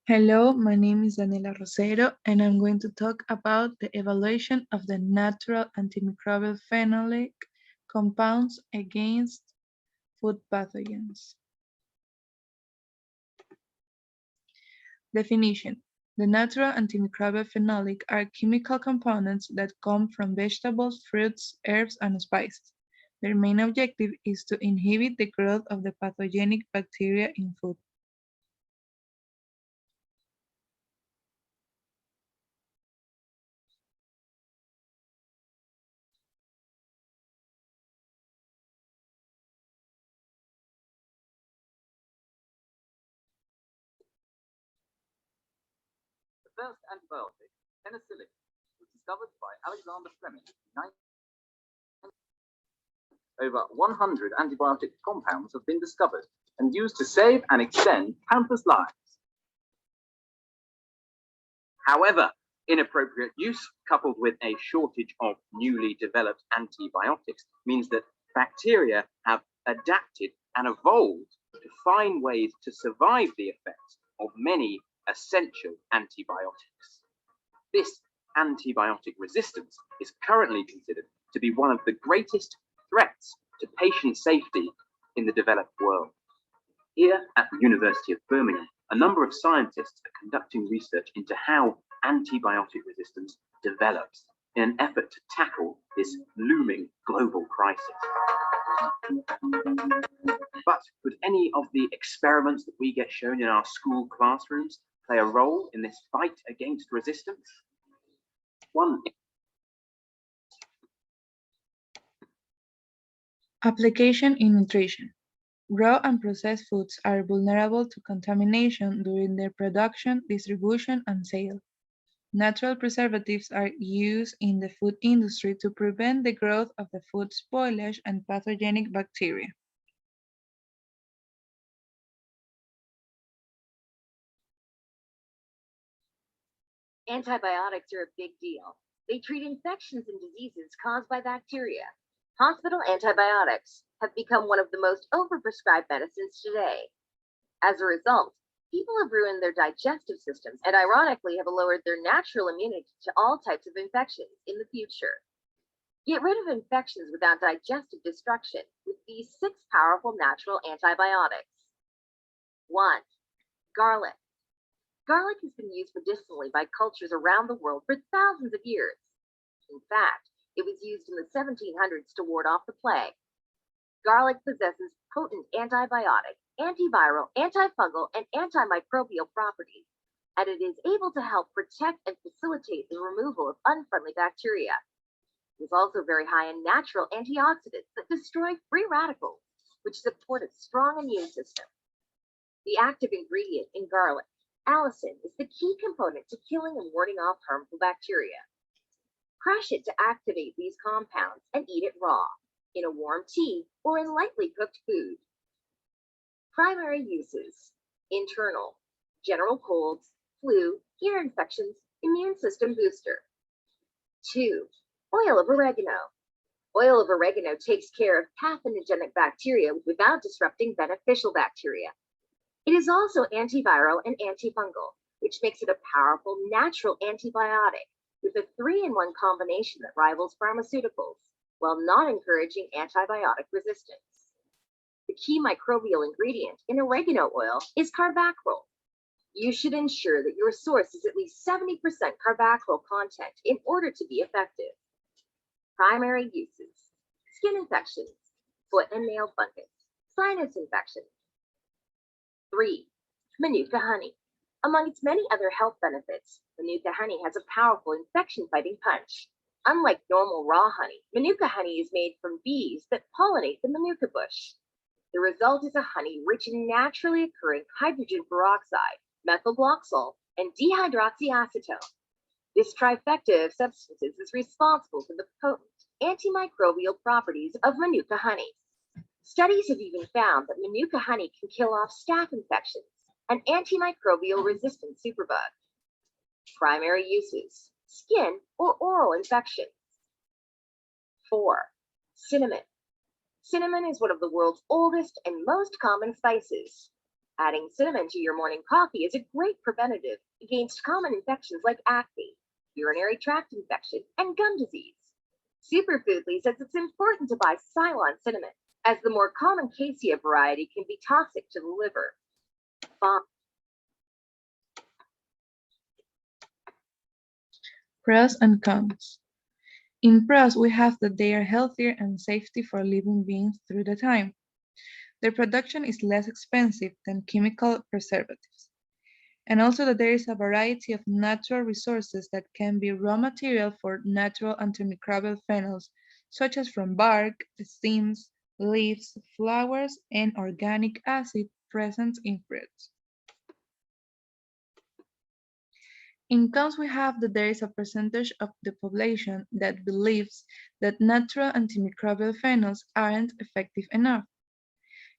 Hello, my name is Daniela Rosero, and I'm going to talk about the evaluation of the natural antimicrobial phenolic compounds against food pathogens. Definition: the natural antimicrobial phenolic are chemical components that come from vegetables, fruits, herbs, and spices. Their main objective is to inhibit the growth of the pathogenic bacteria in food. The first antibiotic, penicillin, was discovered by Alexander Fleming in 19. Over 100 antibiotic compounds have been discovered and used to save and extend countless lives. However, inappropriate use coupled with a shortage of newly developed antibiotics means that bacteria have adapted and evolved to find ways to survive the effects of many essential antibiotics. This antibiotic resistance is currently considered to be one of the greatest threats to patient safety in the developed world. Here at the University of Birmingham, a number of scientists are conducting research into how antibiotic resistance develops in an effort to tackle this looming global crisis. But could any of the experiments that we get shown in our school classrooms play a role in this fight against resistance? One. Application in nutrition. Raw and processed foods are vulnerable to contamination during their production, distribution, and sale. Natural preservatives are used in the food industry to prevent the growth of the food spoilage and pathogenic bacteria. Antibiotics are a big deal. They treat infections and diseases caused by bacteria. Hospital antibiotics have become one of the most overprescribed medicines today. As a result, people have ruined their digestive systems and ironically have lowered their natural immunity to all types of infections in the future. Get rid of infections without digestive destruction with these 6 powerful natural antibiotics. 1. Garlic. Garlic has been used medicinally by cultures around the world for thousands of years. In fact, it was used in the 1700s to ward off the plague. Garlic possesses potent antibiotic, antiviral, antifungal, and antimicrobial properties, and it is able to help protect and facilitate the removal of unfriendly bacteria. It is also very high in natural antioxidants that destroy free radicals, which support a strong immune system. The active ingredient in garlic, allicin, is the key component to killing and warding off harmful bacteria. Crush it to activate these compounds and eat it raw, in a warm tea, or in lightly cooked food. Primary uses: internal, general colds, flu, ear infections, immune system booster. 2. Oil of oregano. Oil of oregano takes care of pathogenic bacteria without disrupting beneficial bacteria. It is also antiviral and antifungal, which makes it a powerful natural antibiotic with a 3-in-1 combination that rivals pharmaceuticals, while not encouraging antibiotic resistance. The key microbial ingredient in oregano oil is carbapenem. You should ensure that your source is at least 70% carbapenem content in order to be effective. Primary uses: skin infections, foot and nail fungus, sinus infections. 3. Manuka honey. Among its many other health benefits, Manuka honey has a powerful infection-fighting punch. Unlike normal raw honey, Manuka honey is made from bees that pollinate the Manuka bush. The result is a honey rich in naturally occurring hydrogen peroxide, methylgloxal, and dehydroxyacetone. This trifecta of substances is responsible for the potent antimicrobial properties of Manuka honey. Studies have even found that Manuka honey can kill off staph infections, an antimicrobial resistant superbug. Primary uses: skin or oral infections. 4. Cinnamon. Cinnamon is one of the world's oldest and most common spices. Adding cinnamon to your morning coffee is a great preventative against common infections like acne, urinary tract infection, and gum disease. Superfoodly says it's important to buy Ceylon cinnamon, as the more common cassia variety can be toxic to the liver. Pros and cons. In pros, we have that they are healthier and safety for living beings through the time. Their production is less expensive than chemical preservatives. And also that there is a variety of natural resources that can be raw material for natural antimicrobial phenols, such as from bark, stems, leaves, flowers, and organic acid present in fruits. In cons, we have that there is a percentage of the population that believes that natural antimicrobial phenols aren't effective enough,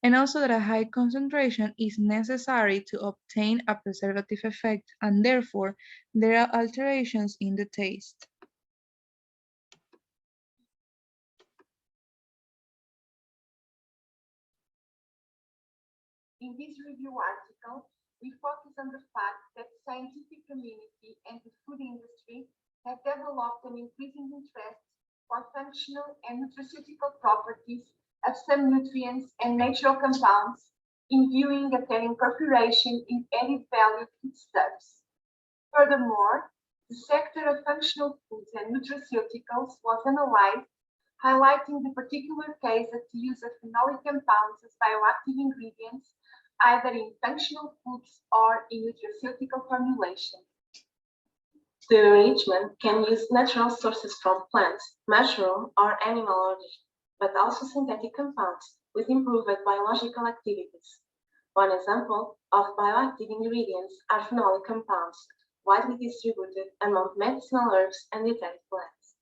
and also that a high concentration is necessary to obtain a preservative effect, and therefore there are alterations in the taste. In this review article, we focus on the fact that the scientific community and the food industry have developed an increasing interest for functional and nutraceutical properties of some nutrients and natural compounds in viewing at their incorporation in added value foodstuffs. Furthermore, the sector of functional foods and nutraceuticals was analyzed, highlighting the particular case of the use of phenolic compounds as bioactive ingredients either in functional foods or in nutraceutical formulation. The arrangement can use natural sources from plants, mushroom, or animal origin, but also synthetic compounds with improved biological activities. One example of bioactive ingredients are phenolic compounds, widely distributed among medicinal herbs and dietetic plants.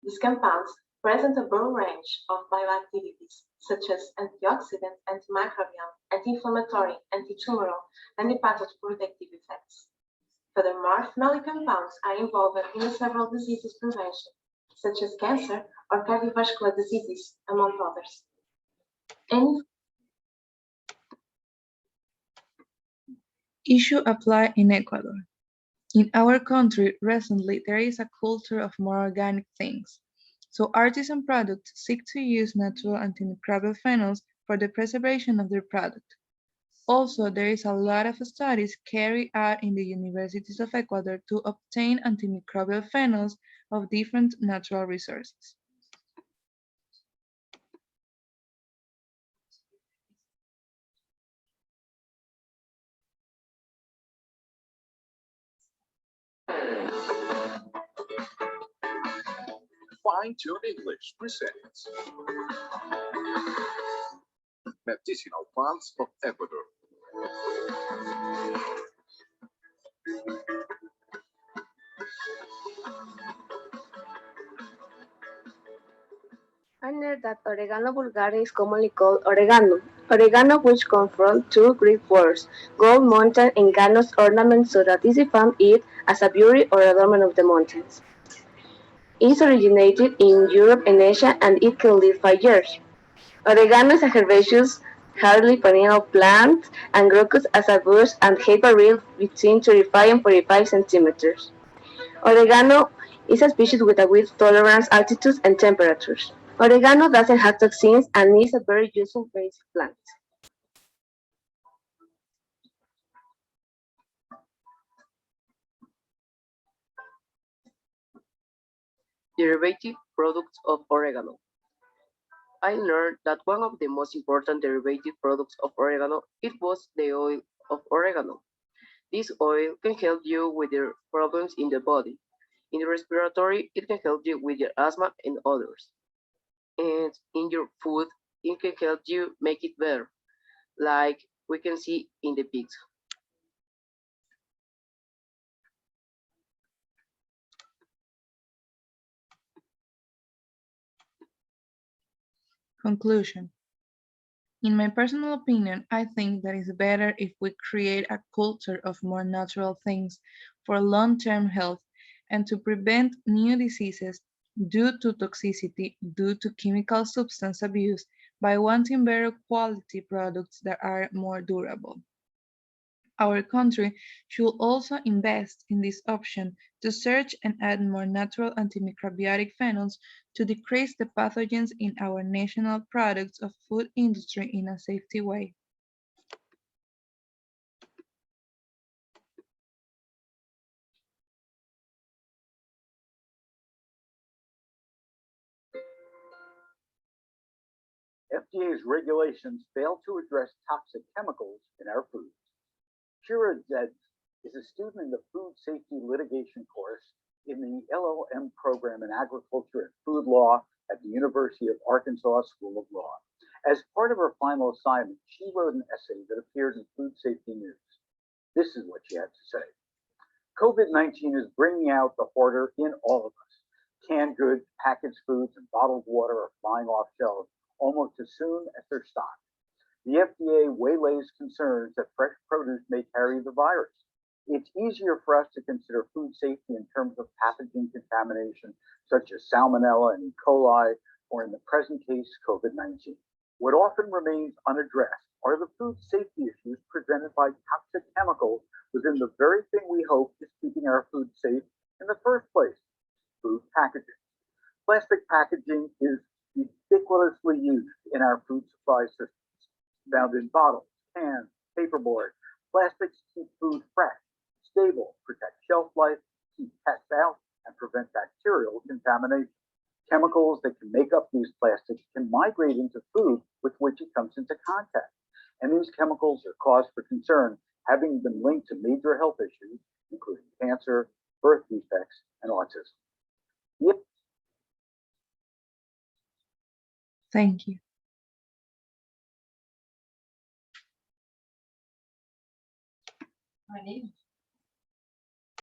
These compounds present a broad range of bioactivities, such as antioxidant, antimicrobial, anti-inflammatory, anti-tumoral, and hepatoprotective effects. Furthermore, phenolic compounds are involved in several diseases prevention, such as cancer or cardiovascular diseases, among others. Issue apply in Ecuador. In our country, recently there is a culture of more organic things. So artisan products seek to use natural antimicrobial phenols for the preservation of their product. Also, there is a lot of studies carried out in the universities of Ecuador to obtain antimicrobial phenols of different natural resources. Fine Tune English presents Medicinal Plants of Ecuador. I know that oregano vulgare is commonly called oregano. Oregano, which comes from two Greek words, gold mountain and ganos ornament, so that is found it as a beauty or adornment of the mountains. It originated in Europe and Asia, and it can live 5 years. Oregano is a herbaceous, hardly perennial plant and grows as a bush and height varies between 35 and 45 centimeters. Oregano is a species with a wide tolerance altitudes and temperatures. Oregano doesn't have toxins and is a very useful basic plant. Derivative products of oregano. I learned that one of the most important derivative products of oregano it was the oil of oregano. This oil can help you with your problems in the body. In the respiratory, it can help you with your asthma and others. And in your food, it can help you make it better, like we can see in the pizza. Conclusion. In my personal opinion, I think that it's better if we create a culture of more natural things for long-term health and to prevent new diseases due to toxicity due to chemical substance abuse by wanting better quality products that are more durable. Our country should also invest in this option to search and add more natural antimicrobial phenols to decrease the pathogens in our national products of food industry in a safety way. FDA's regulations fail to address toxic chemicals in our foods. Shira Zed is a student in the Food Safety Litigation course in the LLM program in Agriculture and Food Law at the University of Arkansas School of Law. As part of her final assignment, she wrote an essay that appeared in Food Safety News. This is what she had to say. COVID-19 is bringing out the hoarder in all of us. Canned goods, packaged foods, and bottled water are flying off shelves almost as soon as they're stocked. The FDA waylays concerns that fresh produce may carry the virus. It's easier for us to consider food safety in terms of pathogen contamination, such as salmonella and E. coli, or in the present case, COVID-19. What often remains unaddressed are the food safety issues presented by toxic chemicals within the very thing we hope is keeping our food safe in the first place, food packaging. Plastic packaging is ubiquitously used in our food supply systems, found in bottles, cans, paperboard. Plastics keep food fresh, stable, protect shelf life, keep pests out, and prevent bacterial contamination. Chemicals that can make up these plastics can migrate into food with which it comes into contact. And these chemicals are cause for concern, having been linked to major health issues, including cancer, birth defects, and autism. Yep. Thank you. My name